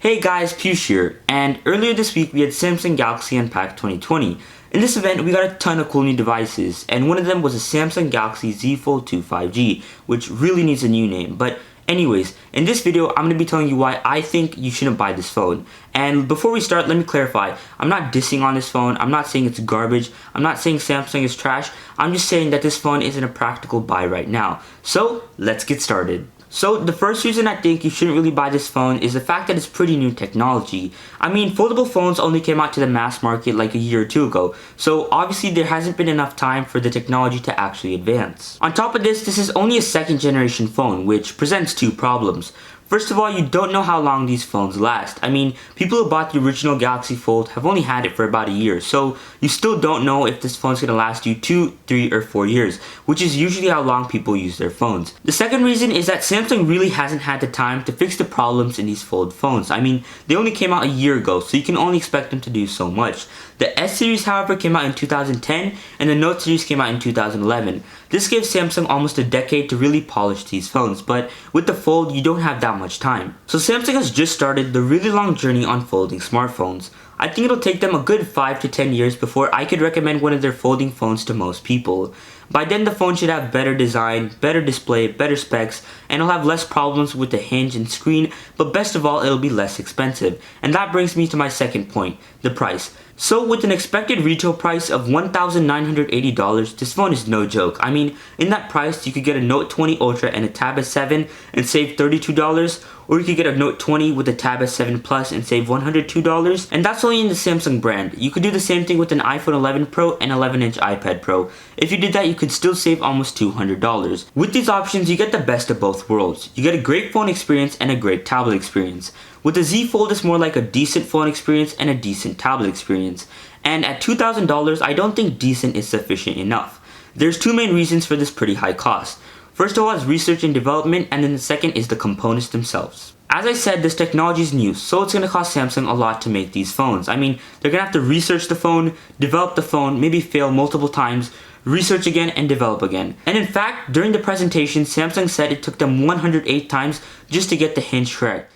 Hey guys, Piyush here, and earlier this week we had Samsung Galaxy Unpacked 2020. In this event, we got a ton of cool new devices, and one of them was a Samsung Galaxy Z Fold 2 5G, which really needs a new name. But anyways, in this video, I'm going to be telling you why I think you shouldn't buy this phone. And before we start, let me clarify, I'm not dissing on this phone, I'm not saying it's garbage, I'm not saying Samsung is trash, I'm just saying that this phone isn't a practical buy right now. So, let's get started. So the first reason I think you shouldn't really buy this phone is the fact that it's pretty new technology. I mean, foldable phones only came out to the mass market like a year or two ago, so obviously there hasn't been enough time for the technology to actually advance. On top of this is only a second generation phone, which presents two problems. First of all, you don't know how long these phones last. I mean, people who bought the original Galaxy Fold have only had it for about a year, so you still don't know if this phone's gonna last you 2, 3, or 4 years, which is usually how long people use their phones. The second reason is that Samsung really hasn't had the time to fix the problems in these Fold phones. I mean, they only came out a year ago, so you can only expect them to do so much. The S series, however, came out in 2010, and the Note series came out in 2011. This gives Samsung almost a decade to really polish these phones, but with the Fold, you don't have that much time. So Samsung has just started the really long journey on folding smartphones. I think it'll take them a good 5 to 10 years before I could recommend one of their folding phones to most people. By then the phone should have better design, better display, better specs, and it'll have less problems with the hinge and screen, but best of all, it'll be less expensive. And that brings me to my second point, the price. So with an expected retail price of $1,980, this phone is no joke. I mean, in that price, you could get a Note 20 Ultra and a Tab S7 and save $32, or you could get a Note 20 with a Tab S7 Plus and save $102, and that's only in the Samsung brand. You could do the same thing with an iPhone 11 Pro and 11-inch iPad Pro. If you did that, you could still save almost $200. With these options, you get the best of both worlds. You get a great phone experience and a great tablet experience. With the Z Fold, it's more like a decent phone experience and a decent tablet experience. And at $2,000, I don't think decent is sufficient enough. There's two main reasons for this pretty high cost. First of all is research and development, and then the second is the components themselves. As I said, this technology is new, so it's going to cost Samsung a lot to make these phones. I mean, they're going to have to research the phone, develop the phone, maybe fail multiple times, research again, and develop again. And in fact, during the presentation, Samsung said it took them 108 times just to get the hinge correct.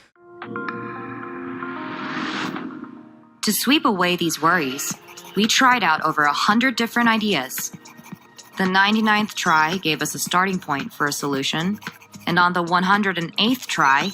To sweep away these worries, we tried out over 100 different ideas. The 99th try gave us a starting point for a solution, and on the 108th try,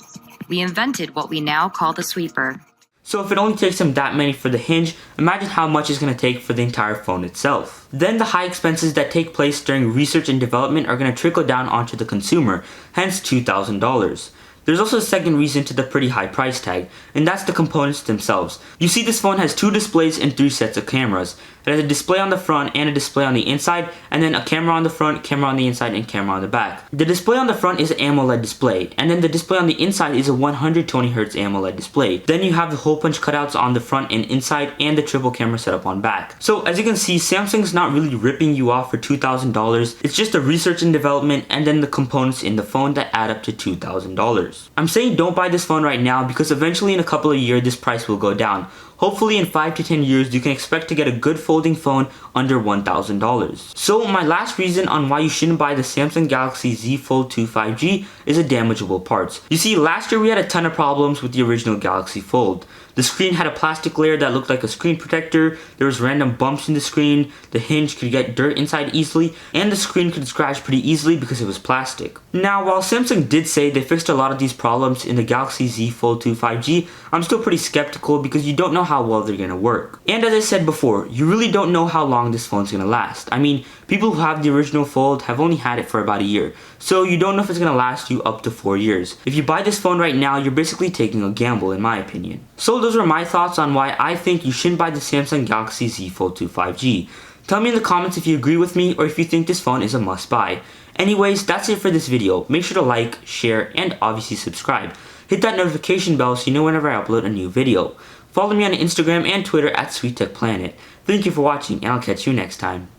we invented what we now call the sweeper. So if it only takes them that many for the hinge, imagine how much it's going to take for the entire phone itself. Then the high expenses that take place during research and development are going to trickle down onto the consumer, hence $2,000. There's also a second reason to the pretty high price tag, and that's the components themselves. You see, this phone has 2 displays and 3 sets of cameras. It has a display on the front and a display on the inside, and then a camera on the front, camera on the inside, and camera on the back. The display on the front is an AMOLED display, and then the display on the inside is a 120Hz AMOLED display. Then you have the hole punch cutouts on the front and inside, and the triple camera setup on back. So as you can see, Samsung's not really ripping you off for $2,000. It's just the research and development, and then the components in the phone that add up to $2,000. I'm saying don't buy this phone right now because eventually in a couple of years this price will go down. Hopefully in 5 to 10 years you can expect to get a good folding phone under $1,000. So my last reason on why you shouldn't buy the Samsung Galaxy Z Fold 2 5G is the damageable parts. You see, last year we had a ton of problems with the original Galaxy Fold. The screen had a plastic layer that looked like a screen protector, there was random bumps in the screen, the hinge could get dirt inside easily, and the screen could scratch pretty easily because it was plastic. Now, while Samsung did say they fixed a lot of these problems in the Galaxy Z Fold 2 5G, I'm still pretty skeptical because you don't know how well they're gonna work. And as I said before, you really don't know how long this phone's gonna last. I mean, people who have the original Fold have only had it for about a year, so you don't know if it's gonna last you up to 4 years. If you buy this phone right now, you're basically taking a gamble in my opinion. So those were my thoughts on why I think you shouldn't buy the Samsung Galaxy Z Fold 2 5G. Tell me in the comments if you agree with me or if you think this phone is a must buy. Anyways, that's it for this video. Make sure to like, share, and obviously subscribe. Hit that notification bell so you know whenever I upload a new video. Follow me on Instagram and Twitter at SweetTechPlanet. Thank you for watching, and I'll catch you next time.